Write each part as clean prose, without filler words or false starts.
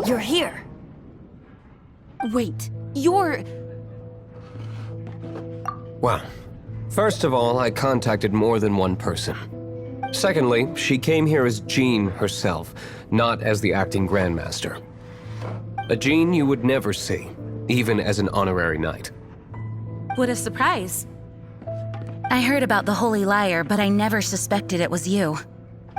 You're here. Wait, you're... Well, first of all, I contacted more than one person. Secondly, she came here as Jean herself, not as the acting Grandmaster. A Jean you would never see, even as an honorary knight. What a surprise. I heard about the Holy Lyre, but I never suspected it was you.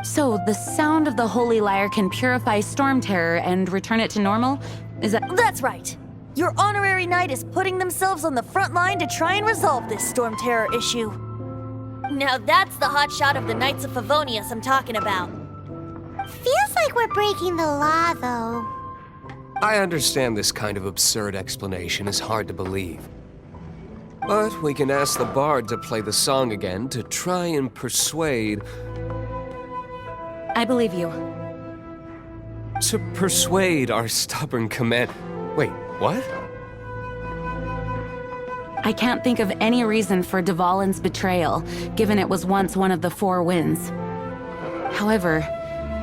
So, the sound of the Holy Lyre can purify Storm Terror and return it to normal? Is that— That's right! Your honorary knight is putting themselves on the front line to try and resolve this Storm Terror issue. Now that's the hotshot of the Knights of Favonius I'm talking about. Feels like we're breaking the law, though. I understand this kind of absurd explanation is hard to believe. But we can ask the bard to play the song again to try and persuade... I believe you. To persuade our stubborn command... Wait, what? I can't think of any reason for Dvalin's betrayal, given it was once one of the Four Winds. However,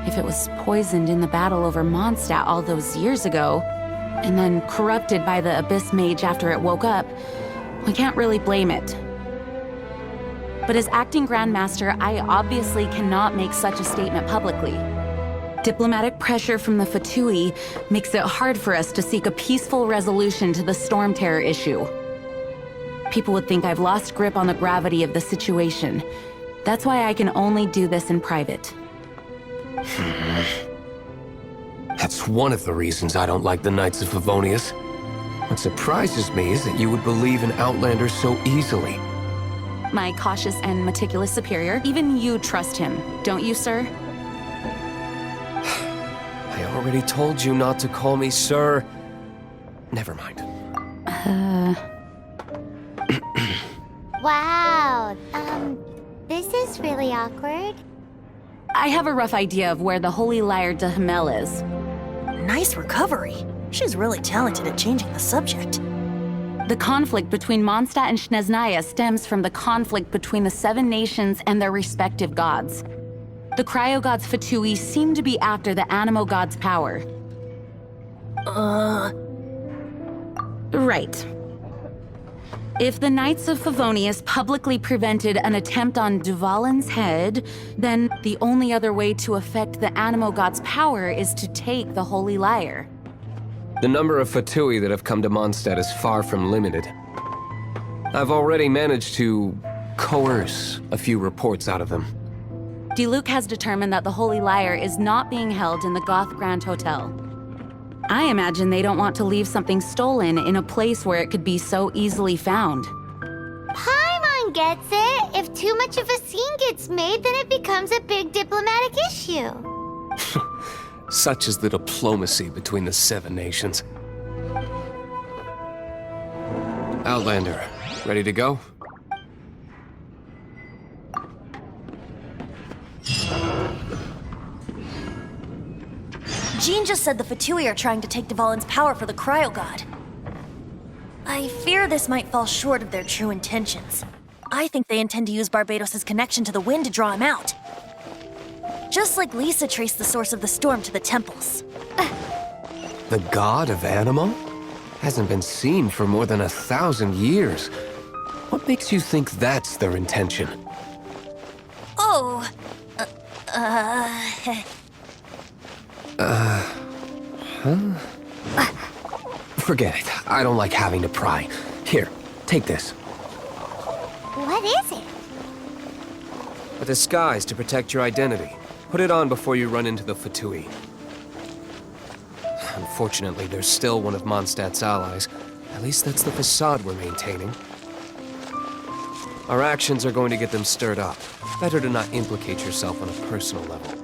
if it was poisoned in the battle over Mondstadt all those years ago, and then corrupted by the Abyss Mage after it woke up, we can't really blame it. But as acting Grandmaster, I obviously cannot make such a statement publicly. Diplomatic pressure from the Fatui makes it hard for us to seek a peaceful resolution to the Storm Terror issue. People would think I've lost grip on the gravity of the situation. That's why I can only do this in private. That's one of the reasons I don't like the Knights of Favonius. What surprises me is that you would believe in Outlanders so easily. My cautious and meticulous superior, even you trust him, don't you, sir? I already told you not to call me sir. Never mind. Wow, this is really awkward. I have a rough idea of where the Holy Lyre de Himmel is. Nice recovery. She's really talented at changing the subject. The conflict between Mondstadt and Snezhnaya stems from the conflict between the Seven Nations and their respective gods. The Cryo-Gods Fatui seem to be after the Animo God's power. Right. If the Knights of Favonius publicly prevented an attempt on Dvalin's head, then the only other way to affect the Animo God's power is to take the Holy Lyre. The number of Fatui that have come to Mondstadt is far from limited. I've already managed to coerce a few reports out of them. Diluc has determined that the Holy Lyre is not being held in the Goth Grand Hotel. I imagine they don't want to leave something stolen in a place where it could be so easily found. Paimon gets it. If too much of a scene gets made, then it becomes a big diplomatic issue. Such is the diplomacy between the Seven Nations. Outlander, ready to go? Jean just said the Fatui are trying to take Dvalin's power for the Cryo-God. I fear this might fall short of their true intentions. I think they intend to use Barbados' connection to the wind to draw him out. Just like Lisa traced the source of the storm to the temples. The god of Animo? Hasn't been seen for more than 1,000 years. What makes you think that's their intention? Oh, Forget it. I don't like having to pry. Here, take this. What is it? A disguise to protect your identity. Put it on before you run into the Fatui. Unfortunately, there's still one of Mondstadt's allies. At least that's the facade we're maintaining. Our actions are going to get them stirred up. Better to not implicate yourself on a personal level.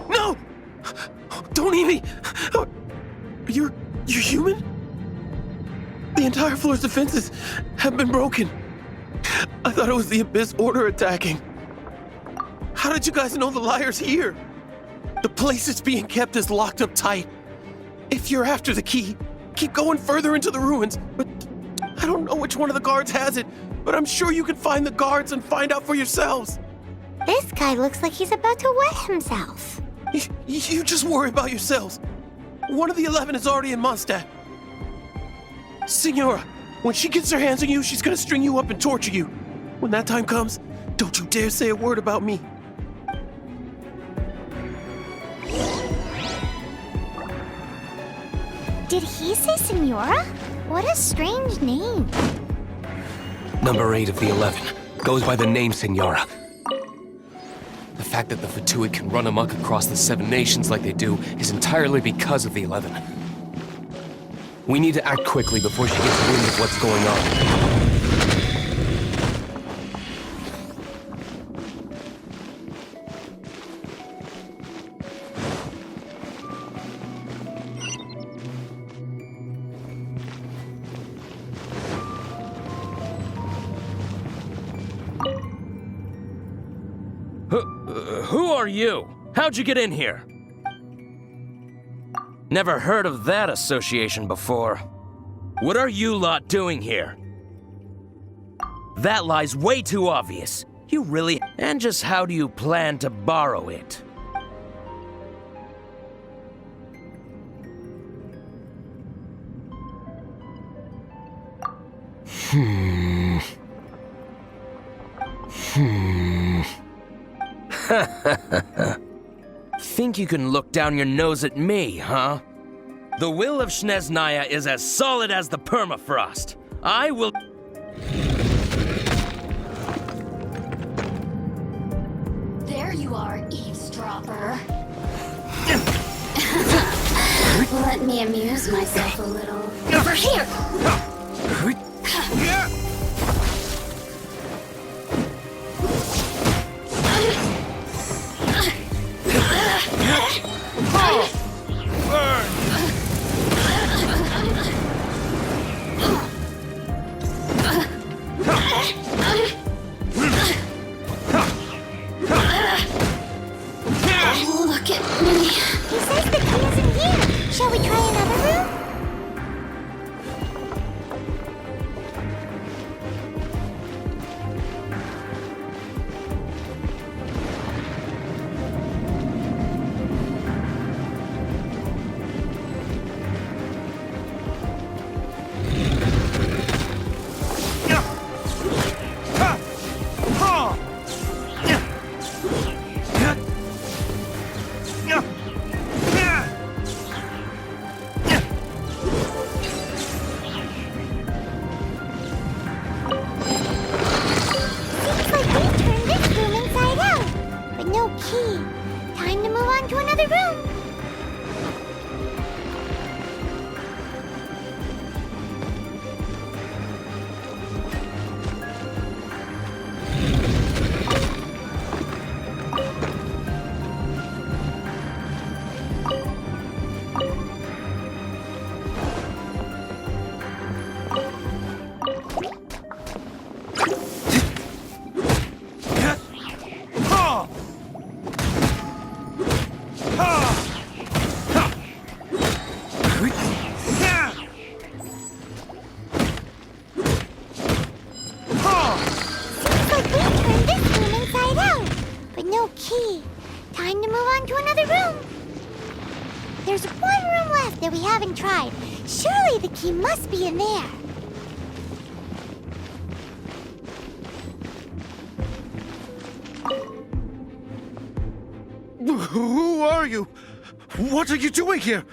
No! Don't eat me! You're human? The entire floor's defenses have been broken. I thought it was the Abyss Order attacking. How did you guys know the liar's here? The place it's being kept is locked up tight. If you're after the key, keep going further into the ruins. But I don't know which one of the guards has it, but I'm sure you can find the guards and find out for yourselves. This guy looks like he's about to wet himself. You just worry about yourselves. One of the 11 is already in Mondstadt. Signora, when she gets her hands on you, she's gonna string you up and torture you. When that time comes, don't you dare say a word about me. Did he say Senora? What a strange name. Number 8 of the 11 goes by the name Senora. The fact that the Fatuit can run amok across the 7 nations like they do is entirely because of the 11. We need to act quickly before she gets wind of what's going on. Who are you? How'd you get in here? Never heard of that association before. What are you lot doing here? That lie's way too obvious. You really... And just how do you plan to borrow it? Think you can look down your nose at me, huh? The will of Snezhnaya is as solid as the permafrost. I will... There you are, eavesdropper. Let me amuse myself a little. Over here! Look at me. He says the key isn't here. Shall we try another room? There's one room left that we haven't tried. Surely the key must be in there. Who are you? What are you doing here?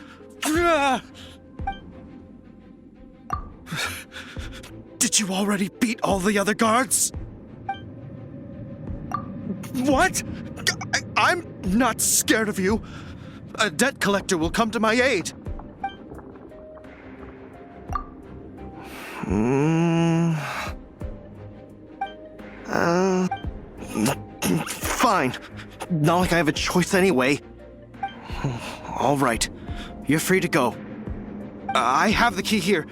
Did you already beat all the other guards? What? I'm not scared of you. A debt collector will come to my aid. Fine. Not like I have a choice anyway. All right. You're free to go. I have the key here.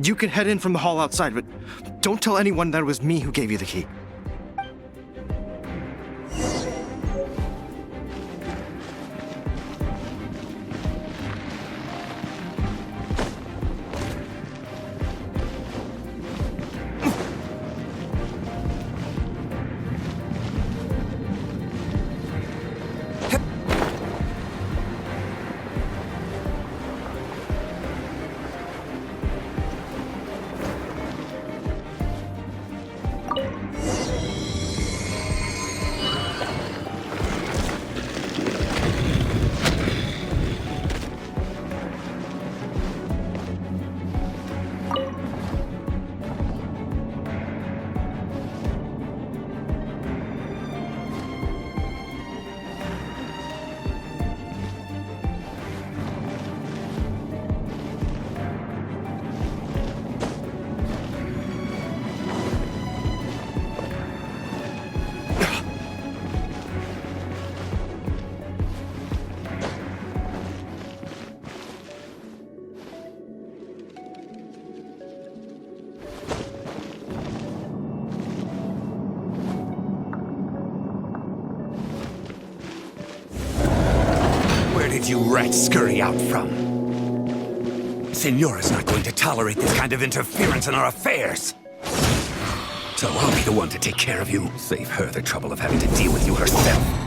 You can head in from the hall outside, but don't tell anyone that it was me who gave you the key. Did you rats scurry out from? Senora's not going to tolerate this kind of interference in our affairs. So I'll be the one to take care of you. Save her the trouble of having to deal with you herself.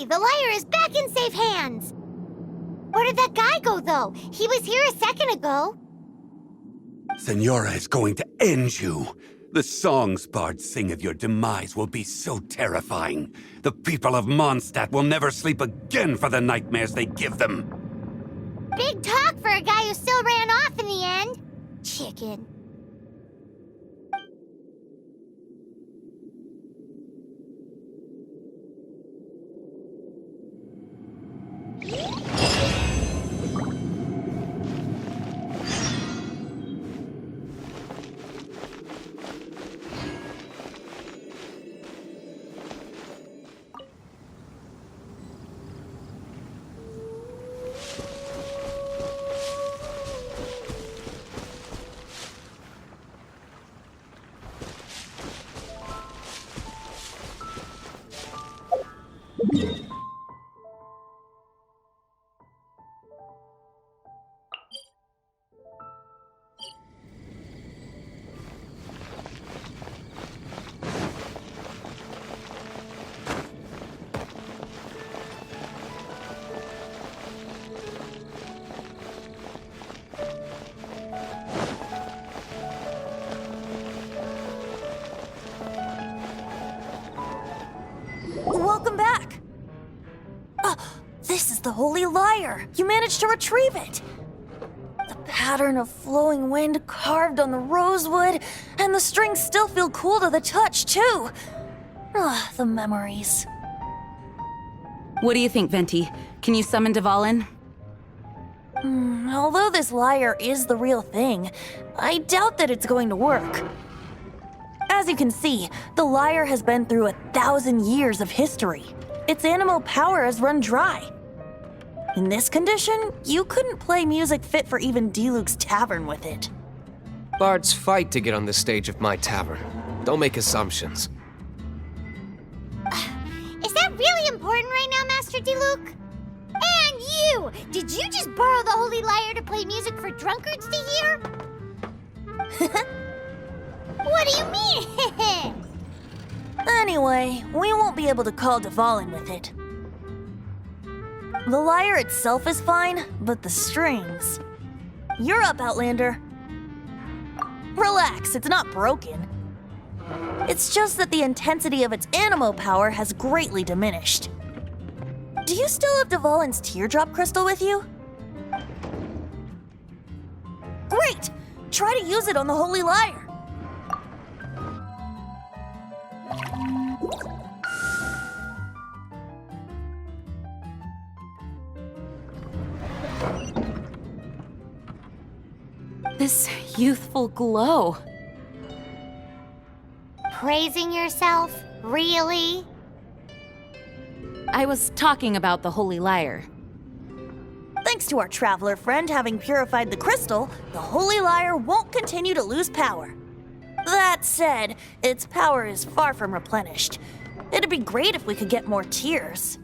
The lyre is back in safe hands! Where did that guy go, though? He was here a second ago. Senora is going to end you. The songs bards sing of your demise will be so terrifying. The people of Mondstadt will never sleep again for the nightmares they give them. Big talk for a guy who still ran off in the end. Chicken. Welcome back! This is the Holy Lyre! You managed to retrieve it! The pattern of flowing wind carved on the rosewood, and the strings still feel cool to the touch, too! The memories. What do you think, Venti? Can you summon Dvalin? Although this lyre is the real thing, I doubt that it's going to work. As you can see, the lyre has been through 1,000 years of history. Its animal power has run dry. In this condition, you couldn't play music fit for even D-Luke's tavern with it. Bards fight to get on the stage of my tavern. Don't make assumptions. Is that really important right now, Master D-Luke? And you! Did you just borrow the Holy Lyre to play music for drunkards to hear? What do you mean? Anyway, we won't be able to call Dvalin with it. The lyre itself is fine, but the strings... You're up, Outlander. Relax, it's not broken. It's just that the intensity of its animo power has greatly diminished. Do you still have Dvalin's teardrop crystal with you? Great! Try to use it on the Holy Lyre. This youthful glow. Praising yourself? Really? I was talking about the Holy Lyre. Thanks to our traveler friend having purified the crystal, the Holy Lyre won't continue to lose power. That said, its power is far from replenished. It'd be great if we could get more tears.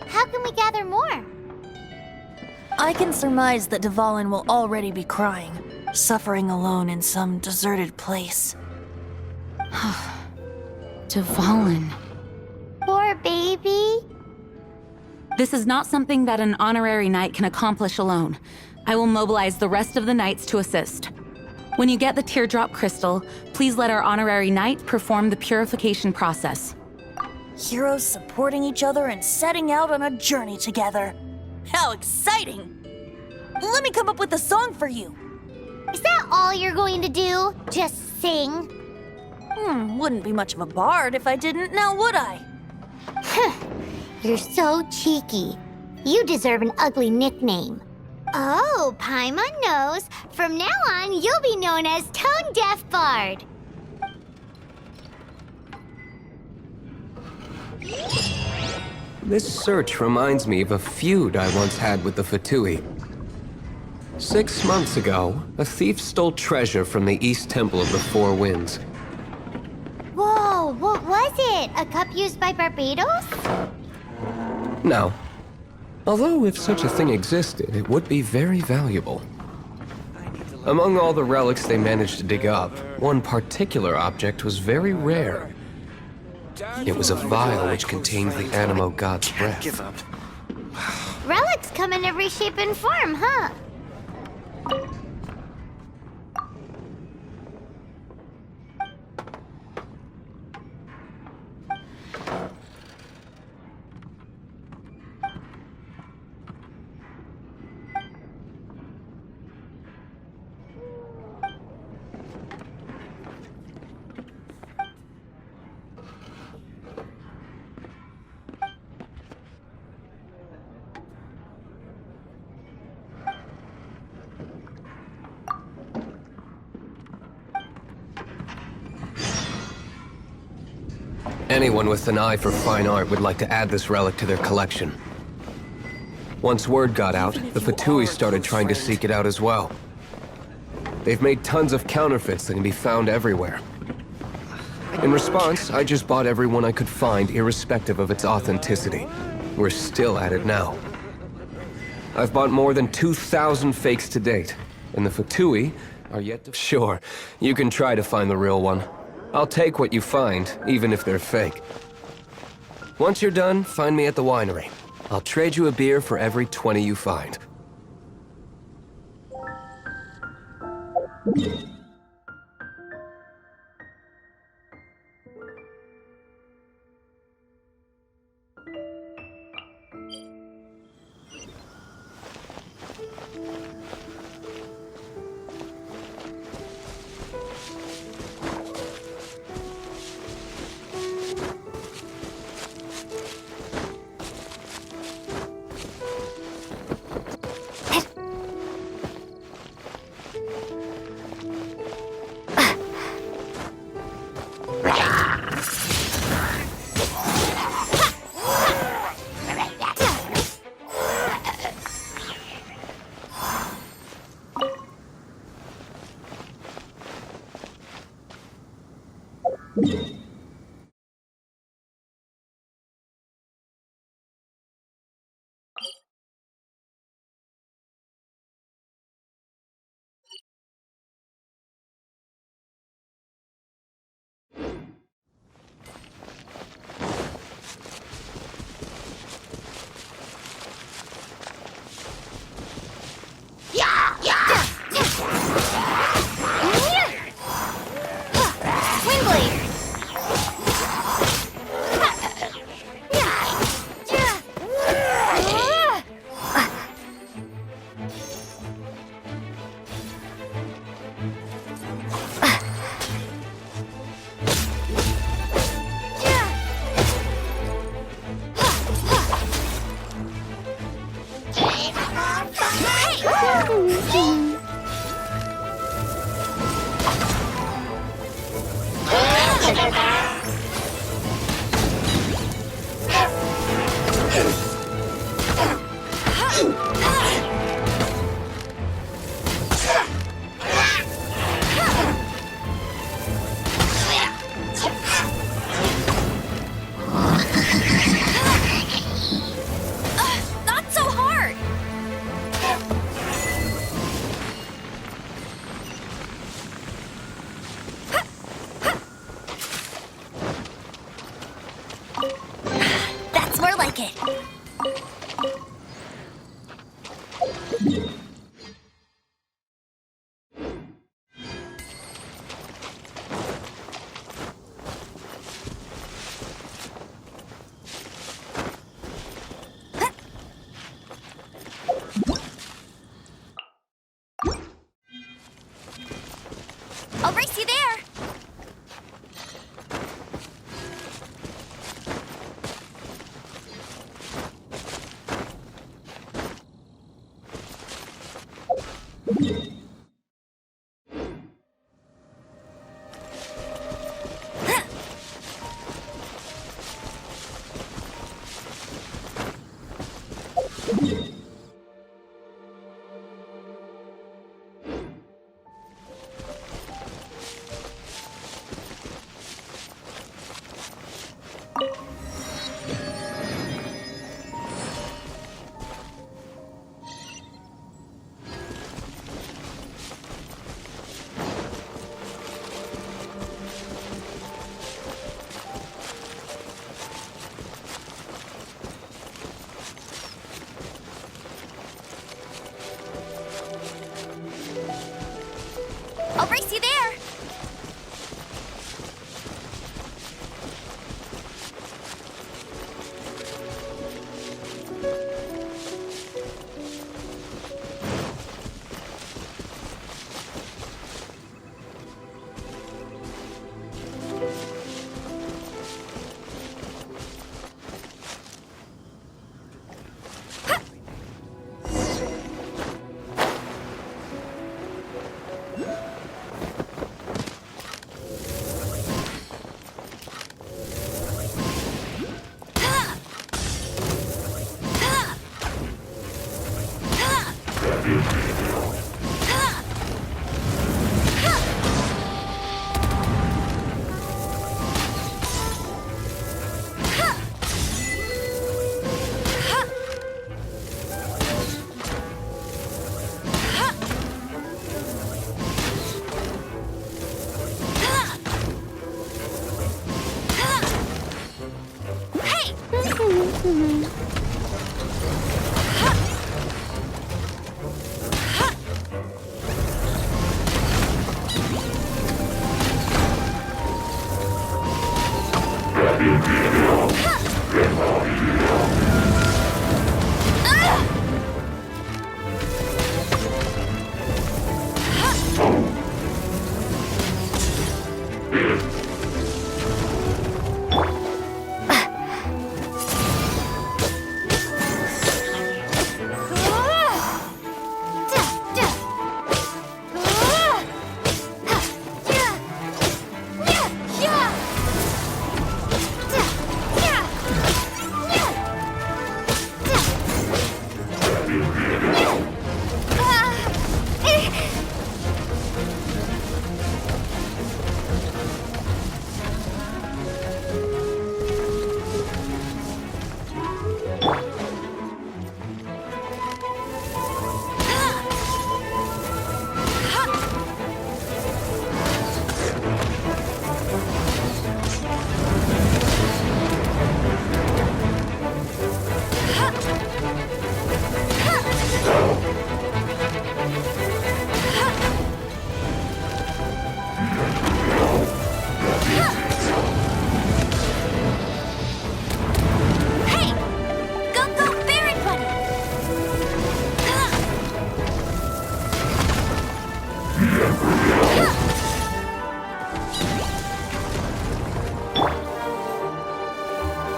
How can we gather more? I can surmise that Dvalin will already be crying, suffering alone in some deserted place. Dvalin. Poor baby. This is not something that an honorary knight can accomplish alone. I will mobilize the rest of the knights to assist. When you get the teardrop crystal, please let our honorary knight perform the purification process. Heroes supporting each other and setting out on a journey together. How exciting! Let me come up with a song for you. Is that all you're going to do? Just sing? Wouldn't be much of a bard if I didn't, now would I? You're so cheeky. You deserve an ugly nickname. Oh, Paimon knows. From now on, you'll be known as Tone Deaf Bard. This search reminds me of a feud I once had with the Fatui. 6 months ago, a thief stole treasure from the East Temple of the Four Winds. Whoa, what was it? A cup used by Barbados? No. Although if such a thing existed, it would be very valuable. Among all the relics they managed to dig up, one particular object was very rare. It was a vial which contained the Animo God's breath. Give up. Relics come in every shape and form, huh? Anyone with an eye for fine art would like to add this relic to their collection. Once word got out, the Fatui started trying to seek it out as well. They've made tons of counterfeits that can be found everywhere. In response, I just bought everyone I could find, irrespective of its authenticity. We're still at it now. I've bought more than 2,000 fakes to date, and the Fatui are yet to... Sure, you can try to find the real one. I'll take what you find, even if they're fake. Once you're done, find me at the winery. I'll trade you a beer for every 20 you find. I'll race you there!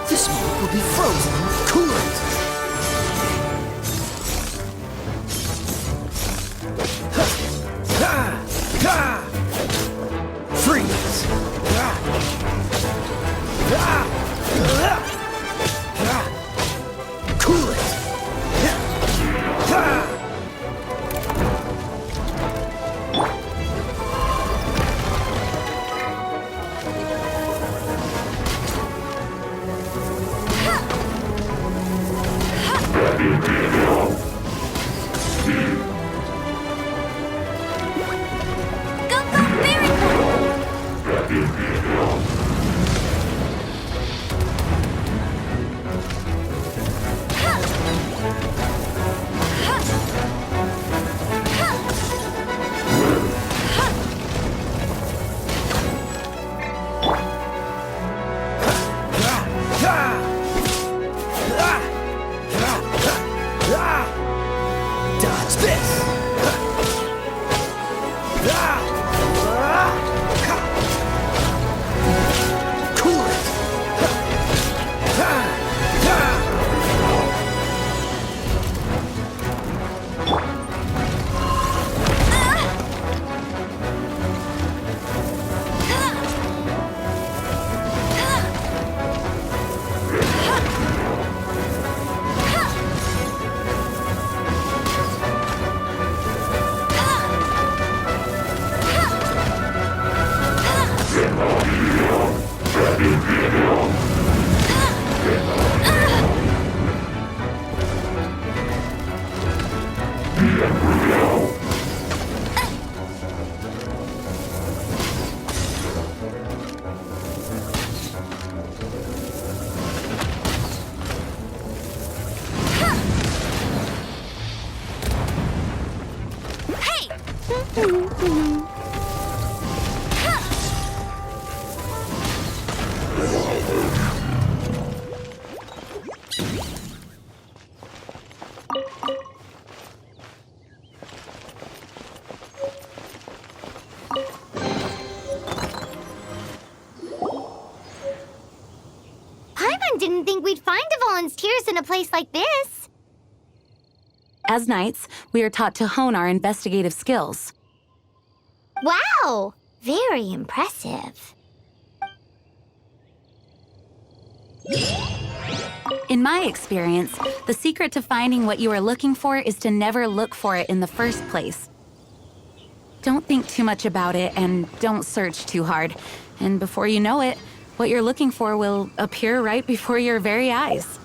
This mold will be frozen in coolant. Freeze! Cool it! Dodge this! Cool it! Didn't think we'd find the volunteers in a place like this. As knights, we are taught to hone our investigative skills. Wow! Very impressive. In my experience, the secret to finding what you are looking for is to never look for it in the first place. Don't think too much about it and don't search too hard. And before you know it, what you're looking for will appear right before your very eyes.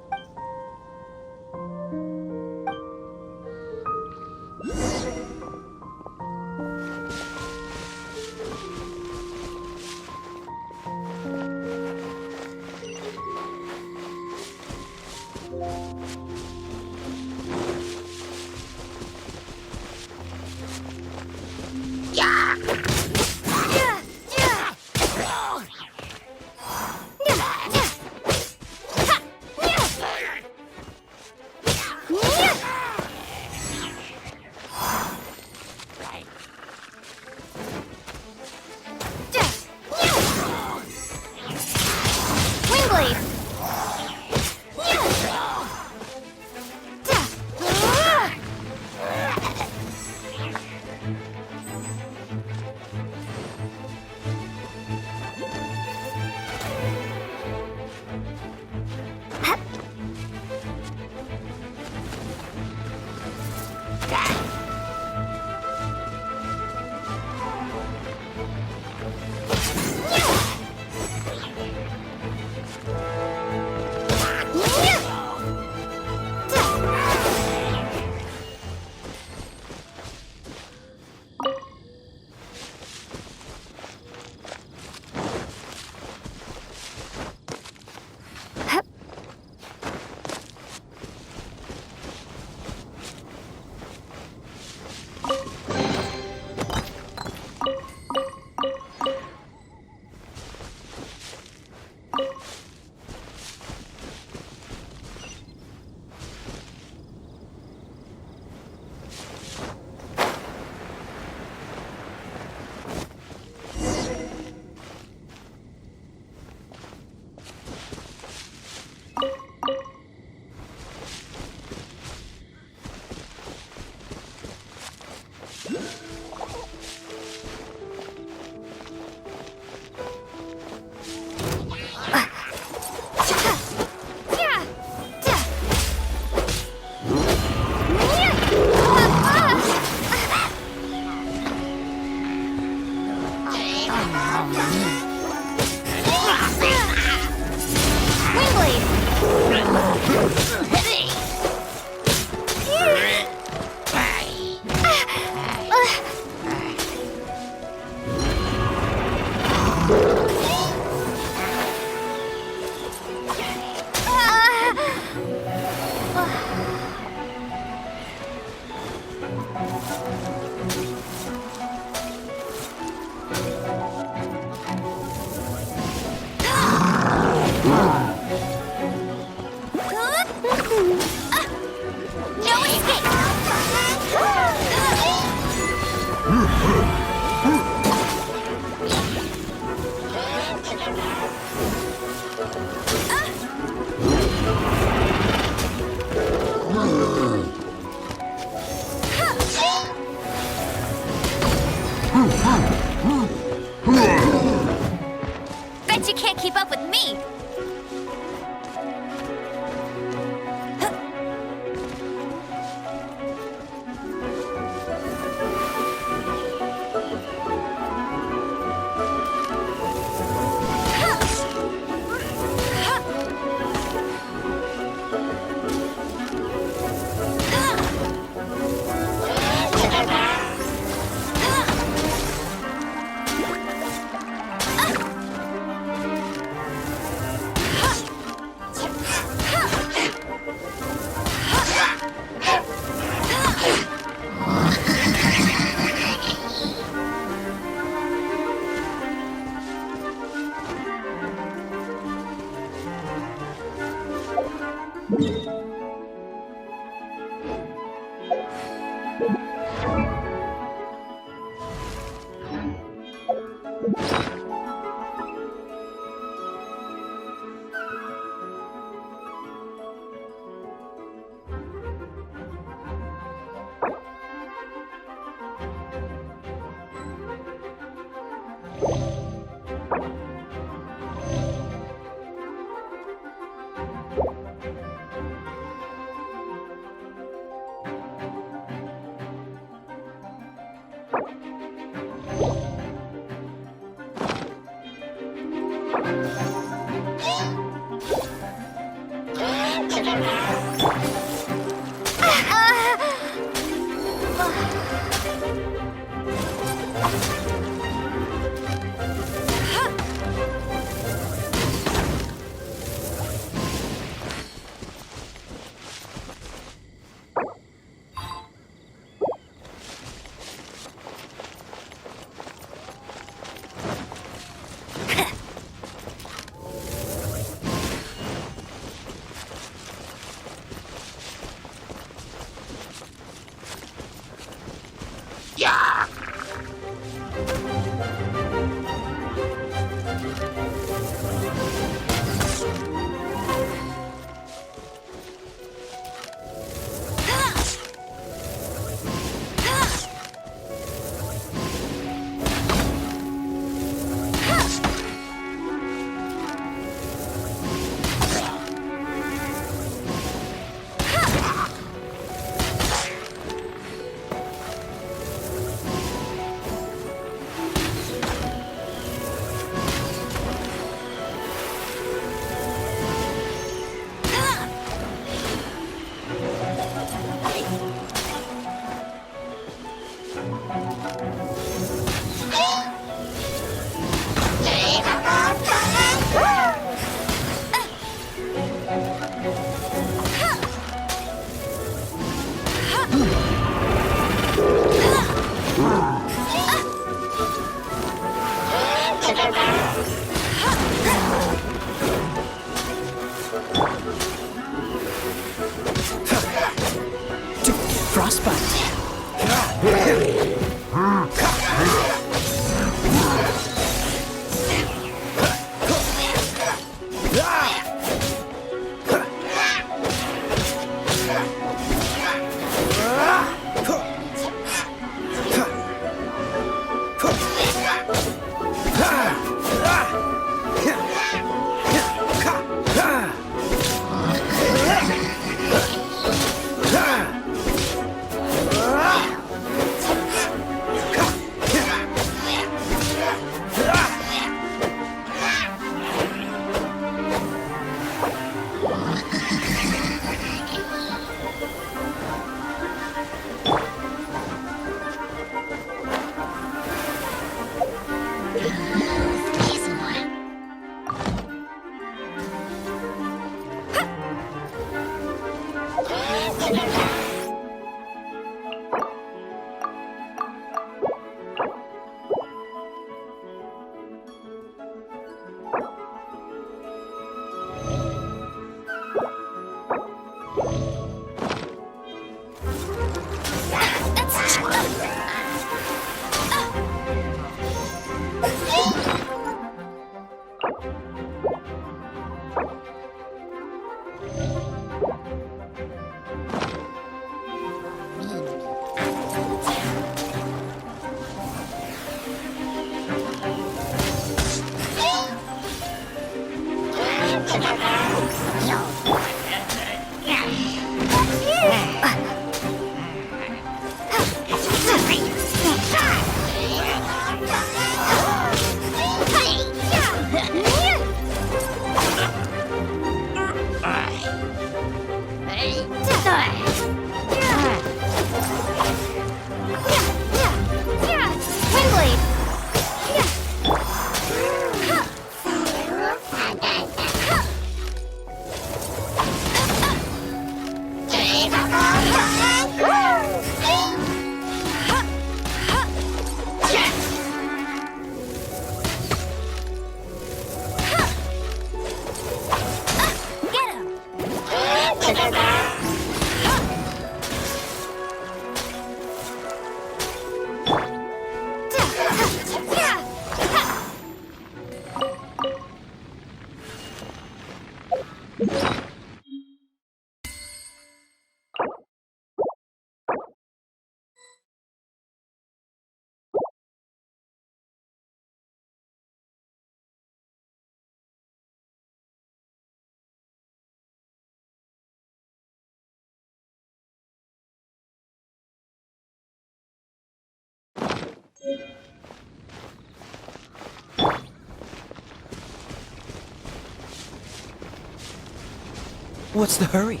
What's the hurry?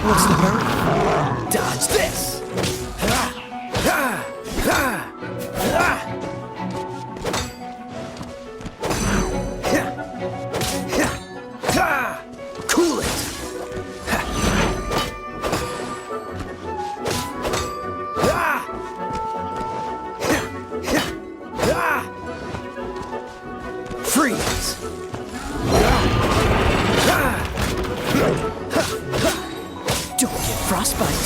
What's the hurry? Dodge this! Cool it! Freeze! Don't get frostbite.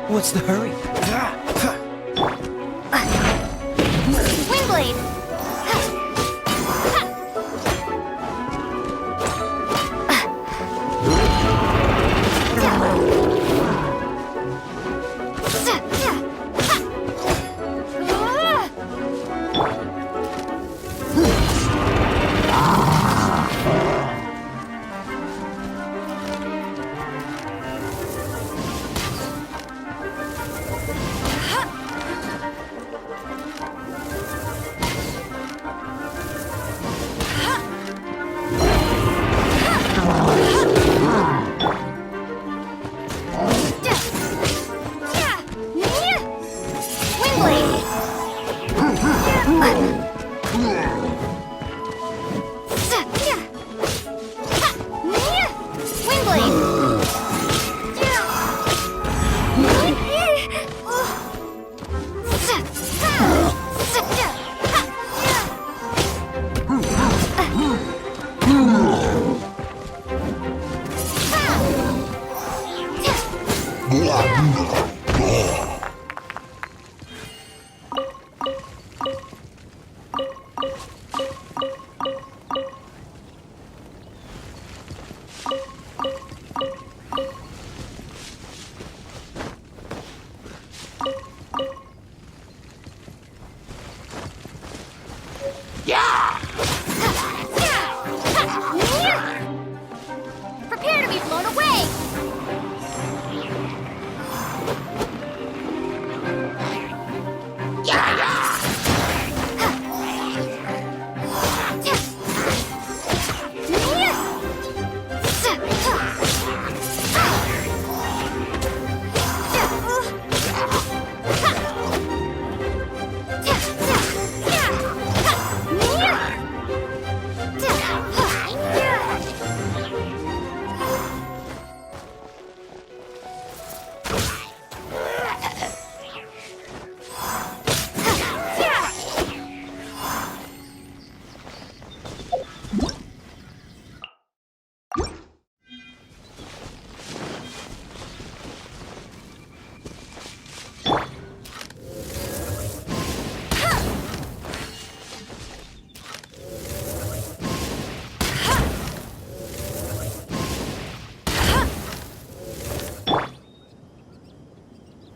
What's the hurry? Windblade! Prepare to be blown away!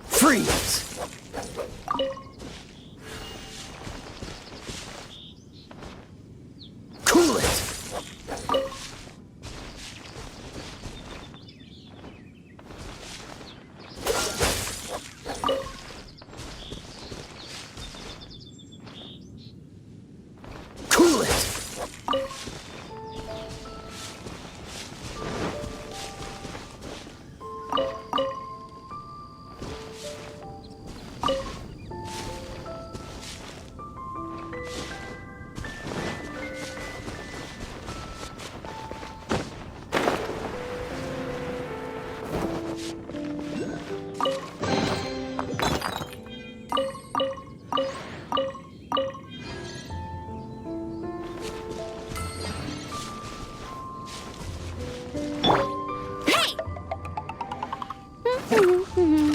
Freeze! Cool it! Cool it! Hey!